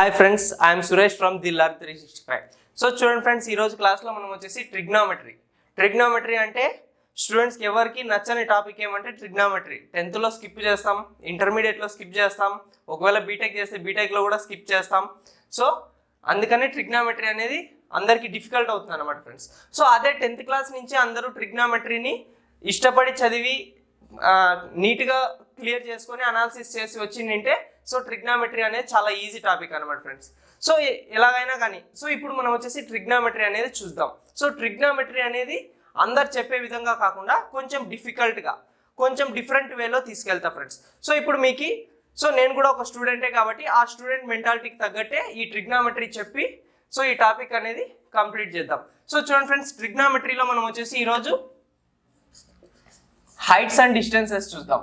Hi friends, I'm Suresh from the లర్ 365. So చూడండి friends, ఈరోజు క్లాస్లో మనం వచ్చేసి ట్రిగ్నామెట్రీ అంటే స్టూడెంట్స్కి ఎవరికి నచ్చని టాపిక్ ఏమంటే ట్రిగ్నామెట్రీ. 10th స్కిప్ చేస్తాం, ఇంటర్మీడియట్లో స్కిప్ చేస్తాం, ఒకవేళ బీటెక్ చేస్తే బీటెక్లో కూడా స్కిప్ చేస్తాం. సో అందుకనే ట్రిగ్నామెట్రీ అనేది అందరికీ డిఫికల్ట్ అవుతుంది అనమాట ఫ్రెండ్స్. సో అదే 10th క్లాస్ నుంచి అందరూ ట్రిగ్నామెట్రీని ఇష్టపడి చదివి నీట్గా క్లియర్ చేసుకొని అనాలిసిస్ చేసి వచ్చిందంటే సో ట్రిగ్నామెట్రీ అనేది చాలా ఈజీ టాపిక్ అనమాట ఫ్రెండ్స్. సో ఎలాగైనా కానీ సో ఇప్పుడు మనం వచ్చేసి ట్రిగ్నామెట్రీ అనేది చూద్దాం. సో ట్రిగ్నామెట్రీ అనేది అందరు చెప్పే విధంగా కాకుండా కొంచెం డిఫికల్ట్గా, కొంచెం డిఫరెంట్ వేలో తీసుకెళ్తా ఫ్రెండ్స్. సో ఇప్పుడు మీకు నేను కూడా ఒక స్టూడెంటే కాబట్టి ఆ స్టూడెంట్ మెంటాలిటీకి తగ్గట్టే ఈ ట్రిగ్నామెట్రీ చెప్పి సో ఈ టాపిక్ అనేది కంప్లీట్ చేద్దాం. సో చూడండి ఫ్రెండ్స్, ట్రిగ్నామెట్రీలో మనం వచ్చేసి ఈరోజు హైట్స్ అండ్ డిస్టెన్సెస్ చూద్దాం.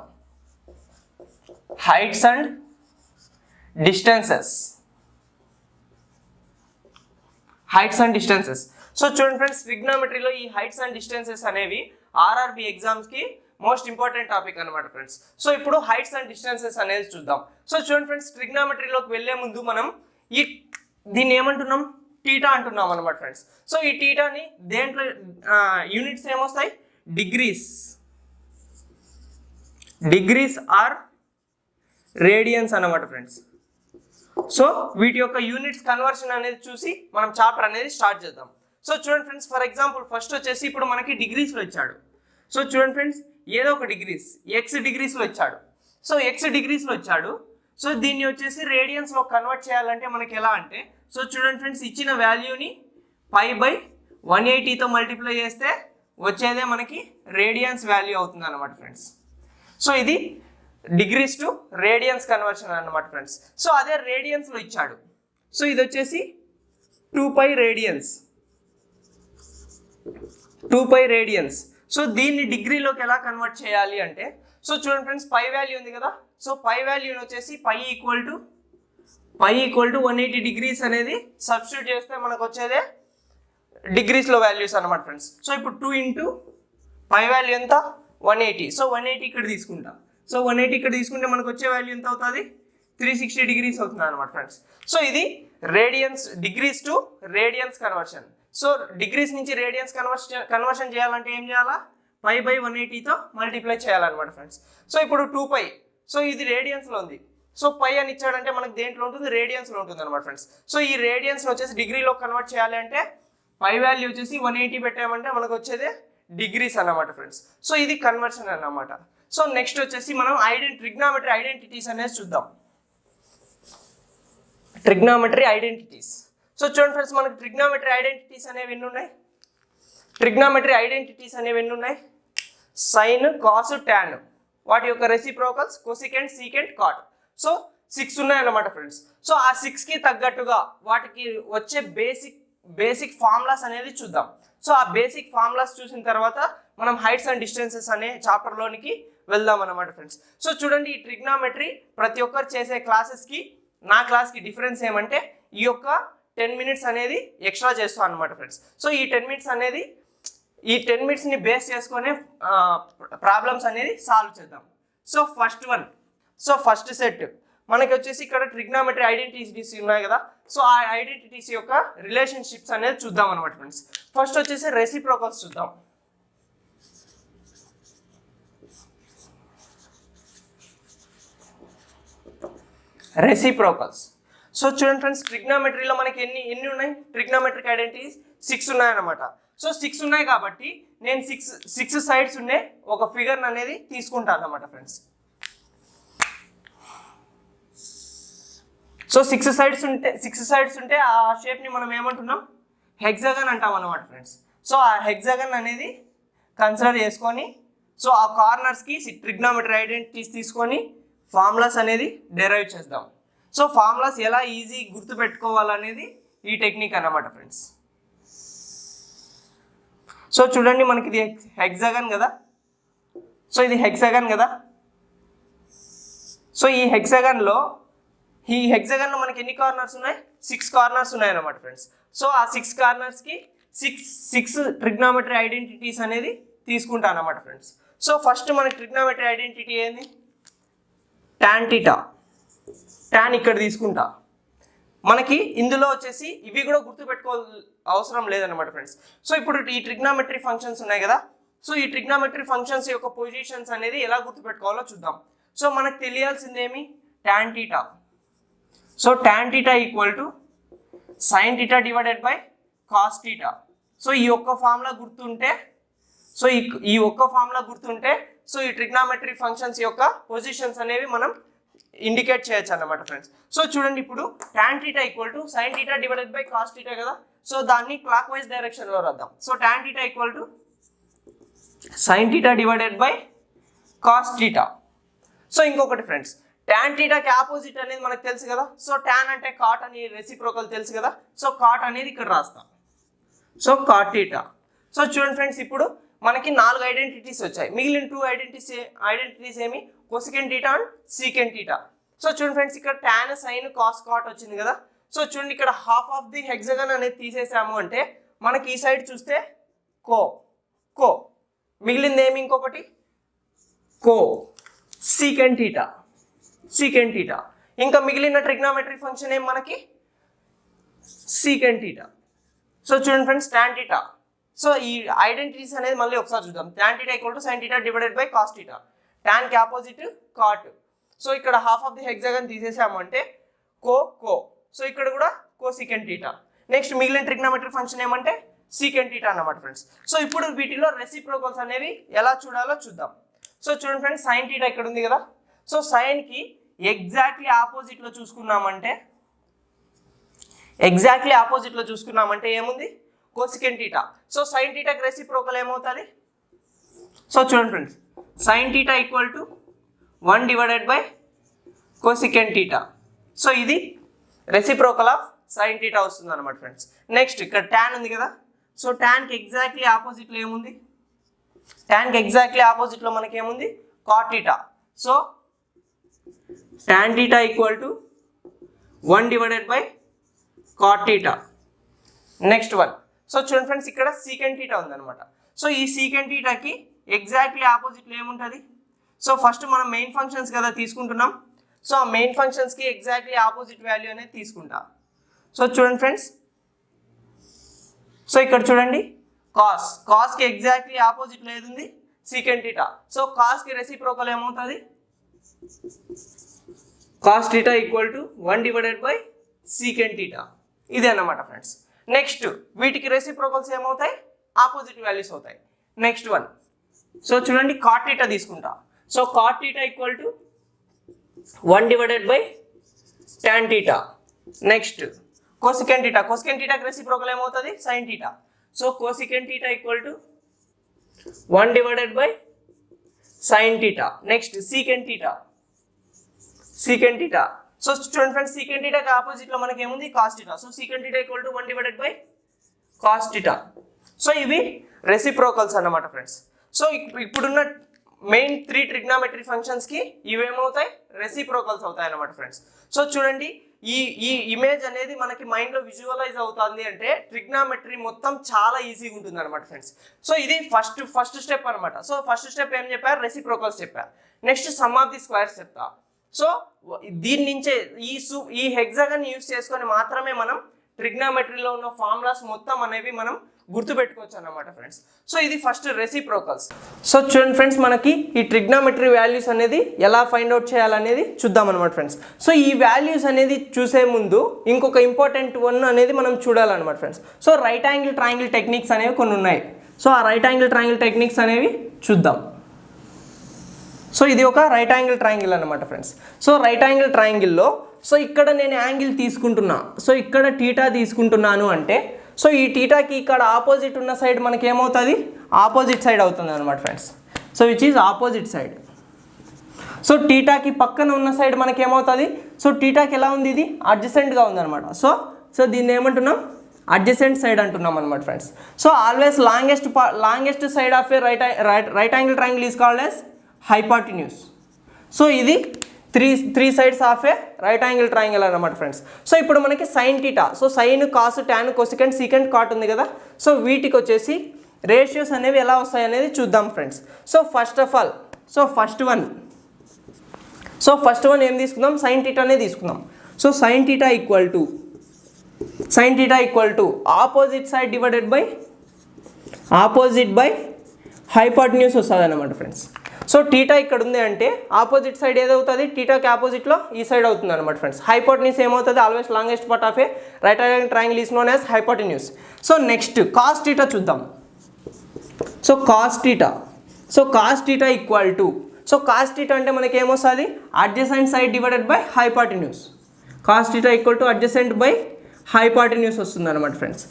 Heights and distances. సో చూడండి ఫ్రెండ్స్, ట్రిగ్నామెట్రీలో ఈ హైట్స్ అండ్ డిస్టెన్సెస్ అనేవి ఆర్ఆర్బి ఎగ్జామ్స్కి మోస్ట్ ఇంపార్టెంట్ టాపిక్ అనమాట ఫ్రెండ్స్. సో ఇప్పుడు హైట్స్ అండ్ డిస్టెన్సెస్ అనేది చూద్దాం. సో చూడండి ఫ్రెండ్స్, ట్రిగ్నామెట్రీలోకి వెళ్లే ముందు మనం దీన్ని ఏమంటున్నాం, టీటా అంటున్నాం అనమాట ఫ్రెండ్స్. సో ఈ టీటాని దేంట్లో యూనిట్స్ ఏమొస్తాయి, డిగ్రీస్ ఆర్ రేడియన్స్ అన్నమాట ఫ్రెండ్స్. సో వీటి యొక్క యూనిట్స్ కన్వర్షన్ అనేది చూసి మనం చాప్టర్ అనేది స్టార్ట్ చేద్దాం. సో చూడండి ఫ్రెండ్స్, ఫర్ ఎగ్జాంపుల్ ఫస్ట్ వచ్చేసి ఇప్పుడు మనకి డిగ్రీస్లో ఇచ్చాడు. సో చూడండి ఫ్రెండ్స్, ఏదో ఒక డిగ్రీస్ ఎక్స్ డిగ్రీస్లో ఇచ్చాడు. సో ఎక్స్ డిగ్రీస్లో ఇచ్చాడు. సో దీన్ని వచ్చేసి రేడియన్స్లో కన్వర్ట్ చేయాలంటే మనకి ఎలా అంటే, సో చూడండి ఫ్రెండ్స్, ఇచ్చిన వాల్యూని π/180తో మల్టిప్లై చేస్తే వచ్చేదే మనకి రేడియన్స్ వాల్యూ అవుతుంది అన్నమాట ఫ్రెండ్స్. సో ఇది డిగ్రీస్ టు రేడియన్స్ కన్వర్షన్ అన్నమాట ఫ్రెండ్స్. సో అదే రేడియన్స్లో ఇచ్చాడు. సో ఇది వచ్చేసి 2π రేడియన్స్. సో దీన్ని డిగ్రీలోకి ఎలా కన్వర్ట్ చేయాలి అంటే, సో చూడండి ఫ్రెండ్స్, పై వాల్యూ ఉంది కదా. సో పై వాల్యూని వచ్చేసి π = 180 డిగ్రీస్ అనేది సబ్స్టిట్యూట్ చేస్తే మనకు వచ్చేదే డిగ్రీస్లో వాల్యూస్ అన్నమాట ఫ్రెండ్స్. సో ఇప్పుడు 2 × పై వాల్యూ ఎంత, 180. సో 180 ఇక్కడ తీసుకుంటాం. సో 180 ఇక్కడ తీసుకుంటే మనకు వచ్చే వాల్యూ ఎంత అవుతుంది, 360 డిగ్రీస్ అవుతుంది అనమాట ఫ్రెండ్స్. సో ఇది radians, degrees to radians conversion. So degrees నుంచి రేడియన్స్ కన్వర్షన్ చేయాలంటే ఏం చేయాలా, π/180తో మల్టిప్లై చేయాలన్నమాట ఫ్రెండ్స్. సో ఇప్పుడు 2π, సో ఇది రేడియన్స్లో ఉంది. సో π అని ఇచ్చాడంటే మనకు దేంట్లో ఉంటుంది, రేడియన్స్లో ఉంటుంది అనమాట ఫ్రెండ్స్. సో ఈ రేడియన్స్ని వచ్చేసి డిగ్రీలో కన్వర్ట్ చేయాలి అంటే పై వాల్యూ వచ్చేసి 180 పెట్టామంటే మనకు వచ్చేదే డిగ్రీస్ అన్నమాట ఫ్రెండ్స్. సో ఇది కన్వర్షన్ అన్నమాట. సో నెక్స్ట్ వచ్చేసి మనం ట్రిగ్నామెట్రీ ఐడెంటిటీస్ అనేది చూద్దాం. Trigonometry identities. సో చూడండి ఫ్రెండ్స్, మనకి ట్రిగ్నామెట్రీ ఐడెంటిటీస్ అనేవి ఎన్ని ఉన్నాయి, సైన్, కాస్, టాన్, వాటి యొక్క reciprocals cosecant, secant, cot. So 6 ఉన్నాయన్నమాట ఫ్రెండ్స్. సో ఆ 6కి తగ్గట్టుగా వాటికి వచ్చే బేసిక్ ఫార్ములాస్ అనేది చూద్దాం. సో ఆ బేసిక్ ఫార్ములాస్ చూసిన తర్వాత మనం హైట్స్ అండ్ డిస్టెన్సెస్ అనే చాప్టర్లోనికి వెళ్దాం అన్నమాట ఫ్రెండ్స్. సో చూడండి, ఈ ట్రిగ్నామెట్రీ ప్రతి ఒక్కరు చేసే క్లాసెస్కి నా క్లాస్కి డిఫరెన్స్ ఏమంటే ఈ యొక్క 10 minutes అనేది ఎక్స్ట్రా చేస్తాం అనమాట ఫ్రెండ్స్. సో ఈ 10 minutesని బేస్ చేసుకొని ప్రాబ్లమ్స్ అనేది సాల్వ్ చేద్దాం. సో ఫస్ట్ సెట్ మనకి వచ్చేసి ఇక్కడ ట్రిగ్నామెట్రీ ఐడెంటిటీస్ ఉన్నాయి కదా. సో ఆ ఐడెంటిటీస్ యొక్క రిలేషన్షిప్స్ అనేది చూద్దాం అనమాట ఫ్రెండ్స్. ఫస్ట్ వచ్చేసి రెసిప్రోకల్స్ చూద్దాం. రెసిప్రోకల్స్. సో చూడండి ఫ్రెండ్స్, ట్రిగ్నామెట్రీలో మనకి ఎన్ని ఉన్నాయి, ట్రిగ్నామెట్రిక్ ఐడెంటిటీస్ 6 ఉన్నాయన్నమాట. సో 6 ఉన్నాయి కాబట్టి నేను 6 సైడ్స్ ఉండే ఒక ఫిగర్ అనేది తీసుకుంటాను అన్నమాట ఫ్రెండ్స్. సో 6 సైడ్స్ ఉంటే ఆ షేప్ని మనం ఏమంటున్నాం, హెక్సాగన్ అంటాం అన్నమాట ఫ్రెండ్స్. సో ఆ హెక్సాగన్ అనేది కన్సిడర్ చేసుకొని సో ఆ కార్నర్స్కి ట్రిగ్నామెట్రీ ఐడెంటిటీస్ తీసుకొని ఫార్ములాస్ అనేది డెరైవ్ చేద్దాం. సో ఫార్ములాస్ ఎలా ఈజీ గుర్తుపెట్టుకోవాలనేది ఈ టెక్నిక్ అన్నమాట ఫ్రెండ్స్. సో చూడండి, మనకి ఇది హెక్సాగన్ కదా. సో ఇది హెక్సాగన్ కదా. సో ఈ హెక్సాగన్లో మనకి ఎన్ని కార్నర్స్ ఉన్నాయి, 6 కార్నర్స్ ఉన్నాయన్నమాట ఫ్రెండ్స్. సో ఆ 6 కార్నర్స్కి 6 ట్రిగ్నామెట్రీ ఐడెంటిటీస్ అనేది తీసుకుంటాను అన్నమాట ఫ్రెండ్స్. సో ఫస్ట్ మనకి ట్రిగ్నామెట్రీ ఐడెంటిటీ ఏంది, tan θ. tan ఇక్కడ తీసుకుంటా, మనకి ఇందులో వచ్చేసి ఇవి కూడా గుర్తుపెట్టుకో అవసరం లేదన్నమాట ఫ్రెండ్స్. సో ఇప్పుడు ఈ ట్రిగ్నామెట్రీ ఫంక్షన్స్ ఉన్నాయి కదా, సో ఈ ట్రిగ్నామెట్రీ ఫంక్షన్స్ యొక్క పొజిషన్స్ అనేది ఎలా గుర్తుపెట్టుకోవాలో చూద్దాం. సో మనకు తెలియాల్సింది ఏమి, tan θ. So tan θ equal to sin θ divided by cos θ. So ఈ ఒక్క ఫార్ములా గుర్తుంటే, సో ఈ ట్రిగ్నామెట్రీ ఫంక్షన్స్ యొక్క పొజిషన్స్ అనేవి మనం ఇండికేట్ చేయొచ్చు అన్నమాట ఫ్రెండ్స్. సో చూడండి ఇప్పుడు tan θ equal to sin θ divided by cos θ కదా, సో దాన్ని క్లాక్ వైజ్ డైరెక్షన్లో రాద్దాం. So tan θ equal to sin θ divided by cos θ. So ఇంకొకటి ఫ్రెండ్స్, tan θకి ఆపోజిట్ అనేది మనకు తెలుసు కదా, సో tan అంటే cot అని రెసిప్రోకల్ తెలుసు కదా, సో cot అనేది ఇక్కడ రాస్తాం. So cot θ. సో చూడండి ఫ్రెండ్స్, ఇప్పుడు మనకి 4 ఐడెంటిటీస్ వచ్చాయి. మిగిలిన 2 ఐడెంటిటీస్ ఏమి, కొసికెంట్ θ అండ్ సీకెంట్ θ. సో చూడండి ఫ్రెండ్స్, ఇక్కడ tan sin cos cot వచ్చింది కదా, సో చూడండి ఇక్కడ హాఫ్ ఆఫ్ ది హెక్సగన్ అనేది తీసేసాము అంటే మనకి ఈ సైడ్ చూస్తే కో మిగిలింది ఏమి, ఇంకొకటి కో సీకెంట్ θ. ఇంకా మిగిలిన ట్రిగ్నామెట్రీ ఫంక్షన్ ఏం మనకి సీకెంట్ θ. సో చూడండి ఫ్రెండ్స్, tan θ. సో ఈ ఐడెంటిటీస్ అనేది మళ్ళీ ఒకసారి చూద్దాం. tan θ equal to sin θ divided by cos θ. tan కి ఆపోజిట్ cot. సో ఇక్కడ హాఫ్ ఆఫ్ ది హెక్సాగన్ తీసేసాము అంటే కో. సో ఇక్కడ కూడా కోసికెంట్ θ. నెక్స్ట్ మిగిలిన ట్రిగ్నామెట్రీ ఫంక్షన్ ఏమంటే సీకెంట్ θ అన్నమాట ఫ్రెండ్స్. సో ఇప్పుడు వీటిలో రెసిప్రోకల్స్ అనేవి ఎలా చూడాలో చూద్దాం. సో చూడండి ఫ్రెండ్స్, sin θ ఇక్కడ ఉంది కదా, సో సైన్ కి ఎగ్జాక్ట్లీ ఆపోజిట్లో చూసుకున్నామంటే ఏముంది, కోసికెంట్ θ. సో sin θకి రెసిప్రోకల్ ఏమవుతుంది, సో చూడండి friends, sin θ equal to 1 divided by cosecant θ. So ఇది రెసిప్రోకల్ ఆఫ్ sin θ వస్తుంది అనమాట ఫ్రెండ్స్. నెక్స్ట్ ఇక్కడ tan ఉంది కదా, సో tanకి ఎగ్జాక్ట్లీ ఆపోజిట్లో ఏముంది, tanకి ఎగ్జాక్ట్లీ ఆపోజిట్లో మనకి ఏముంది, cot θ. So tan θ equal to 1 divided by cot θ. Next one, so చూడండి ఫ్రెండ్స్, ఇక్కడ సీకెంట్ θ ఉందన్నమాట. సో ఈ సీకెంట్ θకి ఎగ్జాక్ట్లీ ఆపోజిట్లో ఏముంటుంది, సో ఫస్ట్ మనం మెయిన్ ఫంక్షన్స్ కదా తీసుకుంటున్నాం, సో ఆ మెయిన్ ఫంక్షన్స్కి ఎగ్జాక్ట్లీ ఆపోజిట్ వాల్యూ అనేది తీసుకుంటా. సో చూడండి ఫ్రెండ్స్, సో ఇక్కడ చూడండి కాస్కి ఎగ్జాక్ట్లీ ఆపోజిట్లో ఏది ఉంది, సీకెంట్ θ. సో కాస్కి రెసిప్రోకల్ ఏమవుతుంది, cos θ equal to 1 divided by secant θ. ఇదే అన్నమాట ఫ్రెండ్స్. నెక్స్ట్ వీటికి రెసిప్రోకల్స్ ఏమవుతాయి, ఆపోజిట్ వాల్యూస్ అవుతాయి. నెక్స్ట్ వన్, సో చూడండి cot θ తీసుకుంటా. So cot θ equal to 1 divided by tan θ. Next cosecant θకి రెసిప్రోకల్ ఏమవుతుంది, sin θ. So cosecant θ equal to 1 divided by sin θ. Next secant θ. So చూడండి ఫ్రెండ్స్, సీకెంట్ θకి ఆపోజిట్లో మనకి ఏముంది, cos θ. So secant θ equal to 1 divided by cos θ. So ఇవి reciprocals అన్నమాట friends. So ఇప్పుడున్న main 3 trigonometry ఫంక్షన్స్కి ఇవేమవుతాయి, రెసిప్రోకల్స్ అవుతాయి అన్నమాట ఫ్రెండ్స్. సో చూడండి, ఈ ఇమేజ్ అనేది మనకి మైండ్లో విజువలైజ్ అవుతుంది అంటే ట్రిగ్నామెట్రీ మొత్తం చాలా ఈజీగా ఉంటుంది అనమాట ఫ్రెండ్స్. సో ఇది ఫస్ట్ స్టెప్ అనమాట. సో ఫస్ట్ స్టెప్ ఏం చెప్పారు, రెసిప్రోకల్స్ చెప్పారు. Next some of the squares చెప్తా. సో దీని నుంచే ఈ హెక్సాగన్ యూజ్ చేసుకొని మాత్రమే మనం ట్రిగ్నామెట్రీలో ఉన్న ఫార్ములాస్ మొత్తం అనేవి మనం గుర్తుపెట్టుకోవచ్చు అన్నమాట ఫ్రెండ్స్. సో ఇది ఫస్ట్ రెసిప్రోకల్స్. సో చూడండి ఫ్రెండ్స్, మనకి ఈ ట్రిగ్నామెట్రీ వాల్యూస్ అనేది ఎలా ఫైండ్ అవుట్ చేయాలనేది చూద్దాం అనమాట ఫ్రెండ్స్. సో ఈ వాల్యూస్ అనేది చూసే ముందు ఇంకొక ఇంపార్టెంట్ వన్ అనేది మనం చూడాలన్నమాట friends. So right angle triangle techniques అనేవి కొన్ని ఉన్నాయి. సో ఆ రైట్ యాంగిల్ ట్రయాంగిల్ టెక్నిక్స్ అనేవి చూద్దాం. సో ఇది ఒక రైట్ యాంగిల్ ట్రయాంగిల్ అనమాట ఫ్రెండ్స్. సో రైట్ యాంగిల్ ట్రయాంగిల్లో సో ఇక్కడ నేను యాంగిల్ తీసుకుంటున్నా, సో ఇక్కడ టీటా తీసుకుంటున్నాను అంటే సో ఈ టీటాకి ఇక్కడ ఆపోజిట్ ఉన్న సైడ్ మనకి ఏమవుతుంది, ఆపోజిట్ సైడ్ అవుతుంది అనమాట friends. So which is opposite side. So టీటాకి పక్కన ఉన్న సైడ్ మనకి ఏమవుతుంది, సో టీటాకి ఎలా ఉంది, ఇది అడ్జసెంట్గా ఉందన్నమాట. సో దీన్ని ఏమంటున్నాం, అడ్జసెంట్ సైడ్ అంటున్నాం అనమాట friends. So always longest side of a right angle triangle is called as hypotenuse. So ఇది three sides of a right angle triangle అనమాట ఫ్రెండ్స్. సో ఇప్పుడు మనకి sine theta, so sine cos tan cosecant secant cot ఉంది కదా, so వీటికి వచ్చేసి ratios అనేవి ఎలా వస్తాయి అనేది చూద్దాం friends. So first of all first one ఏం తీసుకుందాం, సైన్ టీటానే తీసుకుందాం. So sine theta equal to sin theta equal to opposite side divided by hypotenuse వస్తుంది అన్నమాట ఫ్రెండ్స్. సో టీటా ఇక్కడ ఉంది అంటే ఆపోజిట్ సైడ్ ఏదవుతుంది, టీటాకి ఆపోజిట్లో ఈ సైడ్ అవుతుంది అనమాట ఫ్రెండ్స్. హైపోటెన్యూస్ ఏమవుతుంది, always longest part of a right angle triangle is known as hypotenuse. So next cos theta చూద్దాం. So cos theta equal to, so cos theta అంటే మనకి ఏమొస్తుంది, adjacent side divided by hypotenuse. Cos theta equal to adjacent by hypotenuse వస్తుంది అనమాట friends.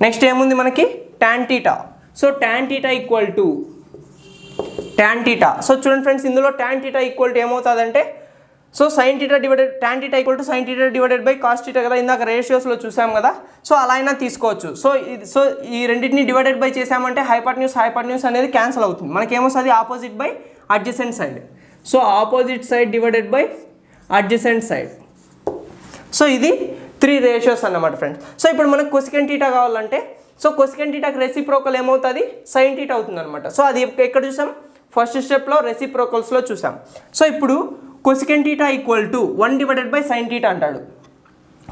Next ఏముంది మనకి tan theta. So tan theta equal to tan theta. So చూడండి friends, ఇందులో tan theta equal to ఏమవుతుందంటే, so sine theta divided tan theta equal to sine theta divided by cos theta కదా, ఇందాక రేషియోస్లో చూసాం కదా. So అలా అయినా తీసుకోవచ్చు. సో ఈ రెండింటిని డివైడెడ్ బై చేసామంటే హైపోటెన్యూస్ అనేది క్యాన్సిల్ అవుతుంది. మనకి ఏమొస్తుంది, opposite by adjacent side. So opposite side divided by adjacent side. So ఇది 3 రేషియోస్ అన్నమాట ఫ్రెండ్స్. సో ఇప్పుడు మనకు కొసికెన్ టీటా కావాలంటే, సో కొసికెన్ టీటాకి రెసిప్రోకల్ ఏమవుతుంది, సైన్ టీటా అవుతుంది అనమాట. సో అది ఎక్కడ చూసాం, ఫస్ట్ స్టెప్లో రెసిప్రోకల్స్లో చూసాం. సో ఇప్పుడు cosecant theta equal to 1 divided by sine theta అంటాడు.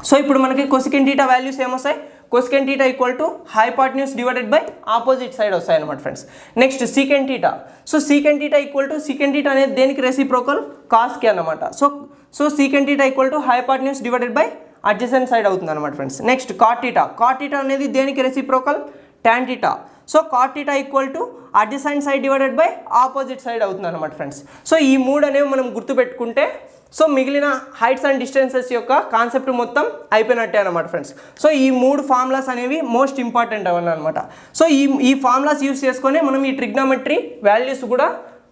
సో ఇప్పుడు మనకి కొసికెన్ టీటా వాల్యూస్ ఏమొస్తాయి, cosecant theta equal to hypotenuse divided by opposite side వస్తాయి అనమాట friends. Next secant theta. So secant theta equal to, secant theta అనేది దేనికి reciprocal, కాస్కి అనమాట. So secant theta equal to hypotenuse divided by adjacent side అవుతుంది అనమాట friends. Next cot theta అనేది దేనికి reciprocal, tan theta. So cot theta equal to adjacent side divided by opposite side అవుతుంది అనమాట ఫ్రెండ్స్. సో ఈ 3 అనేవి మనం గుర్తుపెట్టుకుంటే, సో మిగిలిన హైట్స్ అండ్ డిస్టెన్సెస్ యొక్క కాన్సెప్ట్ మొత్తం అయిపోయినట్టే అనమాట ఫ్రెండ్స్. సో ఈ 3 ఫార్ములాస్ అనేవి మోస్ట్ ఇంపార్టెంట్ అవన్నీ అనమాట. సో ఈ ఫార్ములాస్ యూస్ చేసుకొని మనం ఈ ట్రిగ్నోమెట్రీ వాల్యూస్ కూడా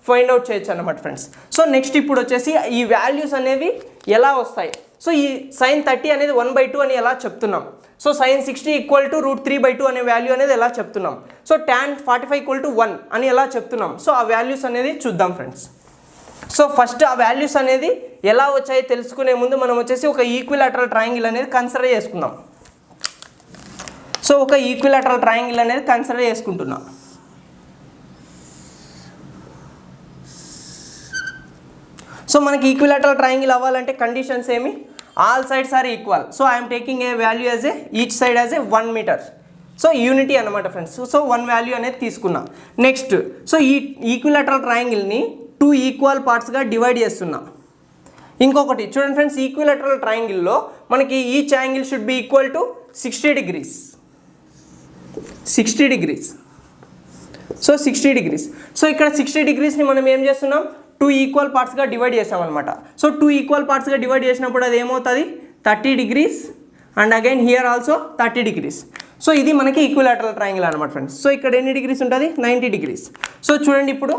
ఫైండ్ అవుట్ చేయొచ్చు అనమాట ఫ్రెండ్స్. సో నెక్స్ట్ ఇప్పుడు వచ్చేసి ఈ వాల్యూస్ అనేవి ఎలా వస్తాయి. సో ఈ sin 30 అనేది 1/2 అని ఎలా చెప్తున్నాం. సో sin 60 ఈక్వల్ టు √3/2 అనే వాల్యూ అనేది ఎలా చెప్తున్నాం. సో tan 45 ఈక్వల్ టు 1 అని ఎలా చెప్తున్నాం. సో ఆ వాల్యూస్ అనేది చూద్దాం ఫ్రెండ్స్. సో ఫస్ట్ ఆ వాల్యూస్ అనేది ఎలా వచ్చాయో తెలుసుకునే ముందు మనం వచ్చేసి ఒక ఈక్విలాటరల్ ట్రయాంగిల్ అనేది కన్సిడర్ చేసుకుందాం. సో ఒక ఈక్విలాటరల్ ట్రయాంగిల్ అనేది కన్సిడర్ చేసుకుంటున్నాం. సో మనకి ఈక్విలాటరల్ ట్రయాంగిల్ అవ్వాలంటే కండిషన్స్ ఏమి, all sides are equal. So I'm taking a value as a each side as a 1 metre. So unity అనమాట ఫ్రెండ్స్. సో 1 వాల్యూ అనేది తీసుకున్నా. నెక్స్ట్ సో ఈ ఈక్విలాటరల్ ట్రయాంగిల్ని 2 ఈక్వల్ పార్ట్స్గా డివైడ్ చేస్తున్నా. ఇంకొకటి చూడండి ఫ్రెండ్స్, ఈక్విలాటరల్ ట్రయాంగిల్లో మనకి each angle should be equal to 60 degrees. So 60 degrees. So ఇక్కడ 60 degreesని మనం ఏం చేస్తున్నాం, 2 ఈక్వల్ పార్ట్స్గా డివైడ్ చేసామన్నమాట. సో 2 ఈక్వల్ పార్ట్స్గా డివైడ్ చేసినప్పుడు అది ఏమవుతుంది, 30 degrees and again here also 30 degrees. So ఇది మనకి ఈక్విలాటరల్ ట్రయాంగిల్ అనమాట ఫ్రెండ్స్. సో ఇక్కడ ఎన్ని డిగ్రీస్ ఉంటుంది, 90 degrees. సో చూడండి ఇప్పుడు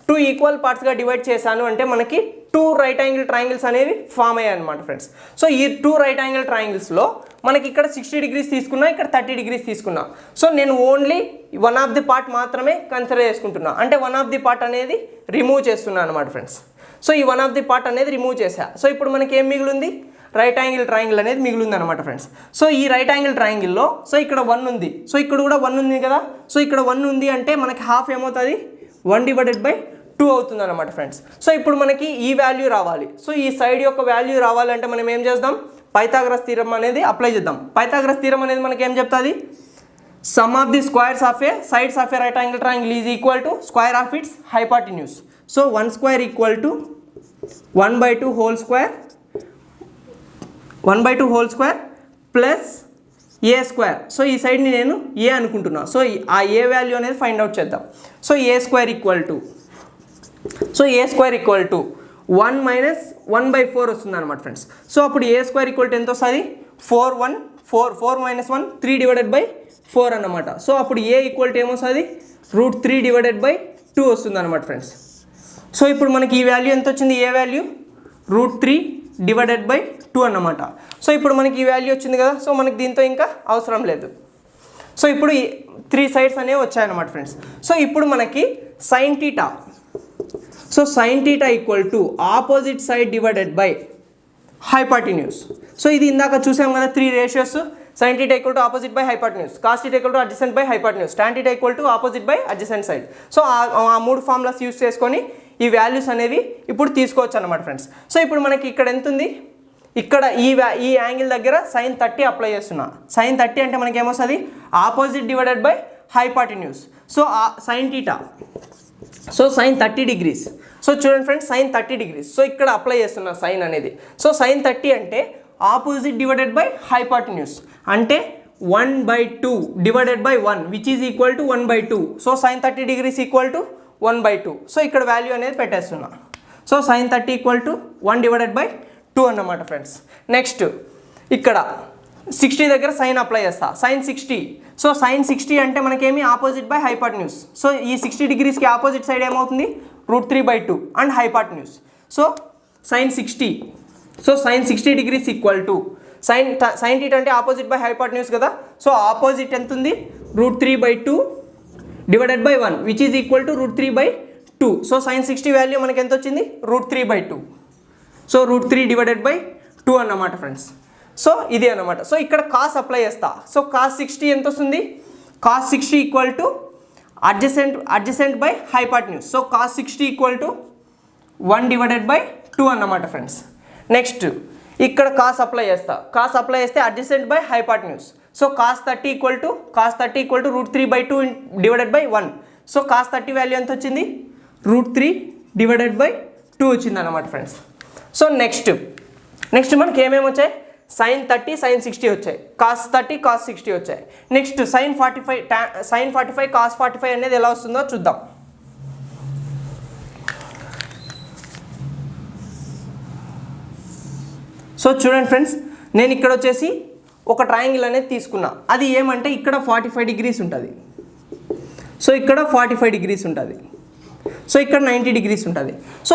2 ఈక్వల్ పార్ట్స్గా డివైడ్ చేశాను అంటే మనకి 2 రైట్ యాంగిల్ ట్రయాంగిల్స్ అనేవి ఫామ్ అయ్యాయి అనమాట ఫ్రెండ్స్. సో ఈ 2 రైట్ యాంగిల్ ట్రయాంగిల్స్లో మనకి ఇక్కడ 60 degrees తీసుకున్నా, ఇక్కడ 30 degrees తీసుకున్నా. సో నేను ఓన్లీ 1 ఆఫ్ ది పార్ట్ మాత్రమే కన్సిడర్ చేసుకుంటున్నా. అంటే 1 ఆఫ్ ది పార్ట్ అనేది రిమూవ్ చేస్తున్నా అనమాట ఫ్రెండ్స్. సో ఈ 1 ఆఫ్ ది పార్ట్ అనేది రిమూవ్ చేసా. సో ఇప్పుడు మనకి ఏం మిగిలింది, రైట్ యాంగిల్ ట్రయాంగిల్ అనేది మిగిలింది అనమాట ఫ్రెండ్స్. సో ఈ రైట్ యాంగిల్ ట్రయాంగిల్లో సో ఇక్కడ 1 ఉంది, సో ఇక్కడ కూడా 1 ఉంది కదా. సో ఇక్కడ 1 ఉంది అంటే మనకి హాఫ్ ఏమవుతుంది, 1 డివైడెడ్ బై 2 అవుతుంది అనమాట ఫ్రెండ్స్. సో ఇప్పుడు మనకి ఈ వాల్యూ రావాలి. సో ఈ సైడ్ యొక్క వాల్యూ రావాలంటే మనం ఏం చేద్దాం, పైథాగరస్ థీరం అనేది అప్లై చేద్దాం. పైథాగరస్ థీరం అనేది మనకి ఏం చెప్తుంది, some of the squares of A sides of a right angle triangle is equal to square of it's hypotenuse. So 1 square equal to 1/2 whole square, 1/2 whole square plus A square. So ఈ సైడ్ని నేను ఏ అనుకుంటున్నా. So ఆ ఏ value అనేది find out చేద్దాం. So A square equal to 1 minus 1/4 వస్తుంది అనమాట friends. So అప్పుడు ఏ square equal to ఎంత వస్తుంది, 4 మైనస్ 1 3 డివైడెడ్ బై 4 అన్నమాట. సో అప్పుడు ఏ ఈక్వల్ టు ఏమొస్తుంది, √3 డివైడెడ్ బై 2 వస్తుంది అనమాట ఫ్రెండ్స్. సో ఇప్పుడు మనకి ఈ వాల్యూ ఎంత వచ్చింది, ఏ వాల్యూ √3 డివైడెడ్ బై 2 అన్నమాట. సో ఇప్పుడు మనకి ఈ వాల్యూ వచ్చింది కదా. సో మనకి దీంతో ఇంకా అవసరం లేదు. సో ఇప్పుడు 3 సైడ్స్ అనేవి వచ్చాయన్నమాట ఫ్రెండ్స్. సో ఇప్పుడు మనకి sine theta. So sine theta equal to opposite side divided by hypotenuse. So ఇది ఇందాక చూసాం కదా 3 ratios. sin theta equal to opposite by hypotenuse, cos theta equal to adjacent by hypotenuse, tan theta equal to opposite by adjacent side. So ఆ 3 formulas use చేసుకొని ఈ values అనేవి ఇప్పుడు తీసుకోవచ్చు అన్నమాట ఫ్రెండ్స్. సో ఇప్పుడు మనకి ఇక్కడ ఎంత ఉంది, ఇక్కడ ఈ యాంగిల్ దగ్గర sin 30 అప్లై చేస్తున్నా. sin 30 అంటే మనకి ఏమొస్తుంది, opposite divided by hypotenuse. So sin θ, so sin 30 degrees. So చూడండి ఫ్రెండ్స్, sin 30 degrees. సో ఇక్కడ అప్లై చేస్తున్నా సైన్ అనేది. సో sin 30 అంటే ఆపోజిట్ డివైడెడ్ బై హైపాటిన్యూస్, అంటే 1/2 divided by 1 which is equal to 1/2. So sin 30 degrees equal to 1/2. So ఇక్కడ value అనేది పెట్టేస్తున్నా. So sin 30 equal to 1 divided by 2 అన్నమాట friends. Next ఇక్కడ 60 దగ్గర సైన్ అప్లై చేస్తా, sin 60. సో sin 60 అంటే మనకేమి ఆపోజిట్ బై హైపాటిన్యూస్. సో ఈ 60 degreesకి ఆపోజిట్ సైడ్ ఏమవుతుంది, √3/2 and hypotenuse. So sin 60, so sin 60 degrees equal to sin θ అంటే ఆపోజిట్ బై హైపాటిన్యూస్ కదా. సో ఆపోజిట్ ఎంత ఉంది, √3/2 divided by 1 which is equal to √3/2. So sin 60 value మనకి ఎంత వచ్చింది, √3/2. సో √3 డివైడెడ్ బై 2 అన్నమాట ఫ్రెండ్స్. సో ఇది అన్నమాట. సో ఇక్కడ కాస్ అప్లై చేస్తా. సో cos 60 ఎంత వస్తుంది, cos 60 equal to adjacent by hypotenuse. So cos 60 equal to 1 divided by 2 అన్నమాట ఫ్రెండ్స్. నెక్స్ట్ ఇక్కడ కాస్ అప్లై చేస్తా. కాస్ అప్లై చేస్తే adjacent by hypotenuse. So cos 30 equal to √3/2 divided by 1. So cos 30 value ఎంత వచ్చింది, √3 divided by 2 వచ్చింది అన్నమాట friends. So next మనకి ఏమేమి వచ్చాయి, sin 30 sin 60 వచ్చాయి, cos 30 cos 60 వచ్చాయి. నెక్స్ట్ sin 45 cos 45 అనేది ఎలా వస్తుందో చూద్దాం. సో చూడండి ఫ్రెండ్స్, నేను ఇక్కడ వచ్చేసి ఒక ట్రయాంగిల్ అనేది తీసుకున్నా. అది ఏమంటే ఇక్కడ 45 degrees ఉంటుంది, సో ఇక్కడ 45 degrees ఉంటుంది, సో ఇక్కడ 90 degrees ఉంటుంది. సో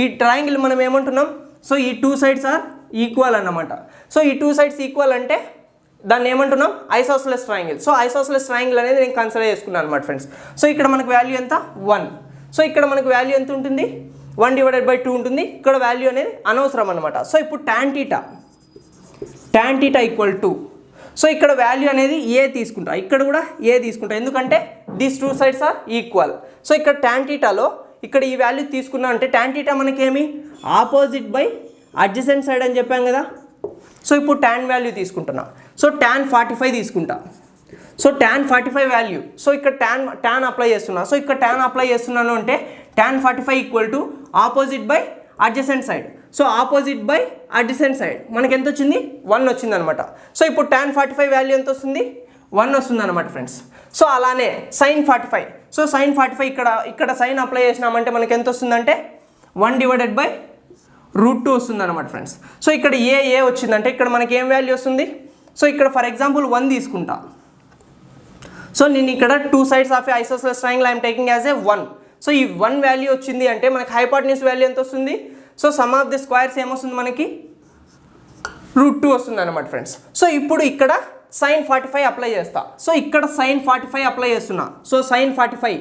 ఈ ట్రయాంగిల్ మనం ఏమంటున్నాం, సో ఈ 2 sides ఆర్ ఈక్వల్ అన్నమాట. సో ఈ 2 sides ఈక్వల్ అంటే దాన్ని ఏమంటున్నాం, isosceles triangle. So isosceles triangle అనేది నేను కన్సిడర్ చేసుకున్నాను అనమాట ఫ్రెండ్స్. సో ఇక్కడ మనకు వాల్యూ ఎంత, 1. సో ఇక్కడ మనకు వాల్యూ ఎంత ఉంటుంది, 1 డివైడెడ్ బై 2 ఉంటుంది. ఇక్కడ వాల్యూ అనేది అనవసరం అనమాట. సో ఇప్పుడు tan θ ఈక్వల్ టు, సో ఇక్కడ వాల్యూ అనేది ఏ తీసుకుంటా, ఇక్కడ కూడా ఏ తీసుకుంటా, ఎందుకంటే these 2 sides are equal. So ఇక్కడ tan θలో ఇక్కడ ఈ వాల్యూ తీసుకున్నా అంటే tan θ మనకేమి ఆపోజిట్ బై అడ్జసెంట్ సైడ్ అని చెప్పాం కదా. సో ఇప్పుడు tan వాల్యూ తీసుకుంటున్నా. సో tan 45 తీసుకుంటా. సో tan 45 వాల్యూ, సో ఇక్కడ tan అప్లై చేస్తున్నా. సో ఇక్కడ tan అప్లై చేస్తున్నాను అంటే tan 45 equal to opposite by adjacent side. So opposite by adjacent side మనకి ఎంత వచ్చింది, 1 వచ్చింది అనమాట. సో ఇప్పుడు tan 45 వాల్యూ ఎంత వస్తుంది, 1 వస్తుంది అనమాట ఫ్రెండ్స్. సో అలానే sin 45, సో sin 45 ఇక్కడ సైన్ అప్లై చేసినామంటే మనకి ఎంత వస్తుందంటే 1 డివైడెడ్ బై √2 వస్తుంది అనమాట ఫ్రెండ్స్. సో ఇక్కడ ఏ వచ్చిందంటే ఇక్కడ మనకి ఏం వాల్యూ వస్తుంది, సో ఇక్కడ ఫర్ ఎగ్జాంపుల్ 1 తీసుకుంటా. సో నేను ఇక్కడ 2 sides of isosceles triangle I'm taking as a 1. So ఈ 1 వాల్యూ వచ్చింది అంటే మనకి హైపాటిన్యూస్ వాల్యూ ఎంత వస్తుంది, so some of the squares ఏమొస్తుంది మనకి, √2 వస్తుంది అనమాట ఫ్రెండ్స్. సో ఇప్పుడు ఇక్కడ sin 45 అప్లై చేస్తా. సో ఇక్కడ sin 45 అప్లై చేస్తున్నా. So sin 45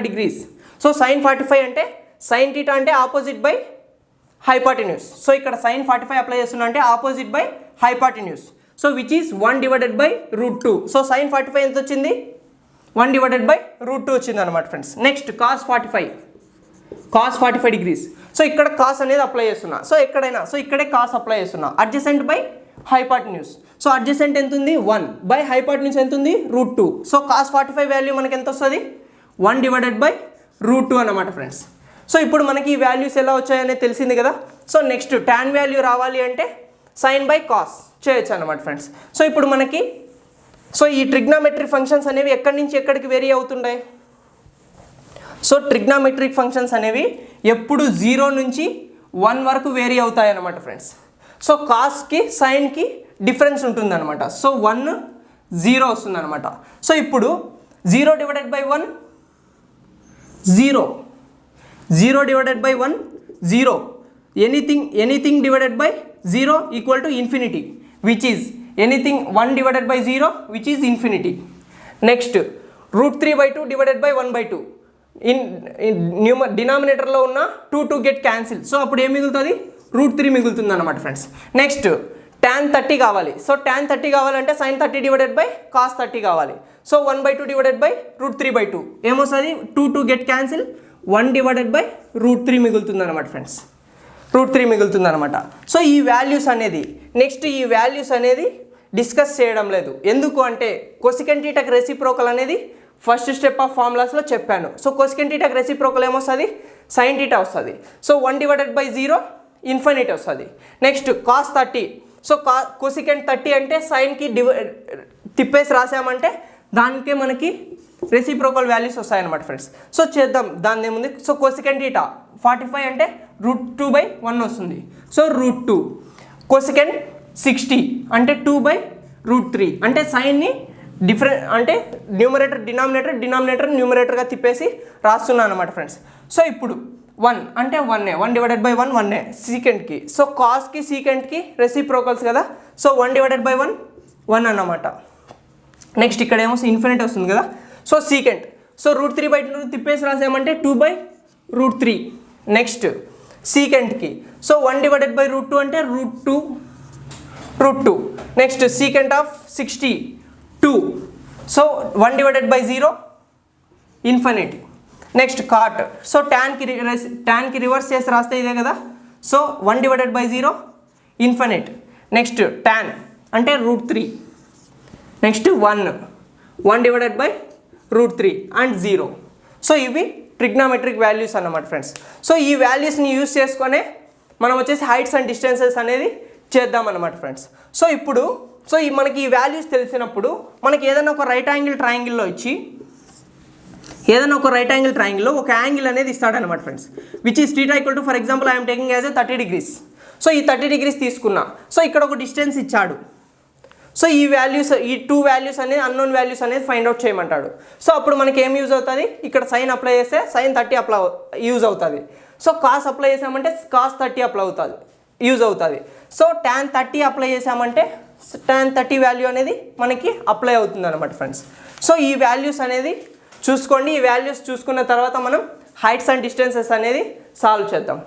degrees. So sin 45 అంటే sin θ అంటే ఆపోజిట్ బై హైపాటిన్యూస్. సో ఇక్కడ sin 45 అప్లై చేస్తున్నా అంటే opposite by hypotenuse. So which is 1 divided by √2. So sin 45 ఎంత వచ్చింది, 1 డివైడెడ్ బై √2 వచ్చింది అనమాట friends. Next cos 45 degrees. So ఇక్కడ cos అనేది అప్లై చేస్తున్నా. సో ఎక్కడైనా, సో ఇక్కడే cos అప్లై చేస్తున్నా. Adjacent by hypotenuse. So adjacent ఎంత ఉంది, 1 బై హైపాటిన్యూస్ ఎంత ఉంది, √2. సో cos 45 వాల్యూ మనకి ఎంత వస్తుంది, 1 డివైడెడ్ బై √2 అన్నమాట ఫ్రెండ్స్. సో ఇప్పుడు మనకి ఈ వాల్యూస్ ఎలా వచ్చాయనేది తెలిసింది కదా. సో నెక్స్ట్ tan వాల్యూ రావాలి అంటే sin బై cos చేయొచ్చు అనమాట ఫ్రెండ్స్. సో ఇప్పుడు మనకి సో ఈ ట్రిగ్నామెట్రిక్ ఫంక్షన్స్ అనేవి ఎక్కడి నుంచి ఎక్కడికి వేరీ అవుతుంటాయి. సో ట్రిగ్నామెట్రిక్ ఫంక్షన్స్ అనేవి ఎప్పుడు 0 నుంచి 1 వరకు వేరీ అవుతాయి అన్నమాట ఫ్రెండ్స్. సో కాస్కి సైన్కి డిఫరెన్స్ ఉంటుంది అనమాట. సో 1 0 వస్తుంది అనమాట. సో ఇప్పుడు 0 divided by 1 0, 0 divided by 1 0, anything divided by 0 equal to infinity, which is anything 1 divided by 0 which is infinity. Next √3/2 divided by 1/2. డినామినేటర్లో ఉన్న 2 గెట్ క్యాన్సిల్. సో అప్పుడు ఏం మిగులుతుంది, √3 మిగులుతుంది అనమాట ఫ్రెండ్స్. నెక్స్ట్ tan 30 కావాలి. సో tan 30 కావాలంటే sin 30 డివైడెడ్ బై cos 30 కావాలి. So 1/2 divided by √3/2 ఏమొస్తుంది, 2 గెట్ క్యాన్సిల్, 1 డివైడెడ్ బై √3 మిగులుతుంది అనమాట ఫ్రెండ్స్. √3 మిగులుతుంది అనమాట. సో ఈ వాల్యూస్ అనేది నెక్స్ట్ ఈ వాల్యూస్ అనేది డిస్కస్ చేయడం లేదు. ఎందుకు అంటే కొసికెంట్ థీటాకి రెసిప్రోకల్ అనేది ఫస్ట్ స్టెప్ ఆఫ్ ఫార్ములాస్లో చెప్పాను. సో కొసికెంట్ థీటాకి రెసిప్రోకల్ ఏమొస్తుంది, sin θ వస్తుంది. సో 1/0 ఇన్ఫినిటీ వస్తుంది. Next cos 30. సో కొసికెంట్ 30 అంటే సైన్కి తిప్పేసి రాసామంటే దానికే మనకి రెసిప్రోకల్ వాల్యూస్ వస్తాయన్నమాట ఫ్రెండ్స్. సో చేద్దాం, దాని ఏముంది. సో కొసికెంట్ θ 45 అంటే √2/1 వస్తుంది. సో √2. కొసికెంట్ 60 అంటే 2/√3 అంటే సైన్ని డిఫరెంట్ అంటే న్యూమరేటర్ డినామినేటర్ న్యూమరేటర్గా తిప్పేసి రాస్తున్నాను అనమాట ఫ్రెండ్స్. సో ఇప్పుడు 1 అంటే 1/1 1 సీకెంట్కి. సో కాస్కి సీకెంట్కి రెసిప్రోకల్స్ కదా. సో 1/1 1 అన్నమాట. నెక్స్ట్ ఇక్కడ ఏమో ఇన్ఫినిటీ వస్తుంది కదా. So secant. సో √3/2 తిప్పేసి రాసామంటే 2/√3. నెక్స్ట్ సీకెంట్కి. సో 1/√2 అంటే √2. Next secant of 60 2. సో 1/0 ఇన్ఫినిటీ. Next cot. సో ట్యాన్కి రివర్స్ చేసి రాస్తే ఇదే కదా. So 1/0 infinite. నెక్స్ట్ ట్యాన్ అంటే √3. Next 1/√3 and 0. సో ఇవి ట్రిగ్నామెట్రిక్ వాల్యూస్ అన్నమాట ఫ్రెండ్స్. సో ఈ వాల్యూస్ని యూస్ చేసుకొనే మనం వచ్చేసి హైట్స్ అండ్ డిస్టెన్సెస్ అనేది చేద్దామన్నమాట ఫ్రెండ్స్. సో ఇప్పుడు మనకి ఈ వాల్యూస్ తెలిసినప్పుడు మనకి ఏదైనా ఒక రైట్ యాంగిల్ ట్రయాంగిల్లో ఇచ్చి ఒక యాంగిల్ అనేది ఇస్తాడనమాట friends, which is θ = for example I'm taking as 30 degrees. So ఈ 30 degrees తీసుకున్నా. సో ఇక్కడ ఒక డిస్టెన్స్ ఇచ్చాడు. సో ఈ 2 వాల్యూస్ అనేది అన్నోన్ వాల్యూస్ అనేది ఫైండ్ అవుట్ చేయమంటాడు. సో అప్పుడు మనకి ఏం యూజ్ అవుతుంది, ఇక్కడ సైన్ అప్లై చేస్తే sin 30 యూజ్ అవుతుంది. సో కాస్ అప్లై చేసామంటే cos 30 యూజ్ అవుతుంది. సో tan 30 అప్లై చేసామంటే tan 30 వాల్యూ అనేది మనకి అప్లై అవుతుంది అనమాట ఫ్రెండ్స్. సో ఈ వాల్యూస్ అనేది చూసుకోండి. ఈ వాల్యూస్ చూసుకున్న తర్వాత మనం హైట్స్ అండ్ డిస్టెన్సెస్ అనేది సాల్వ్ చేద్దాం.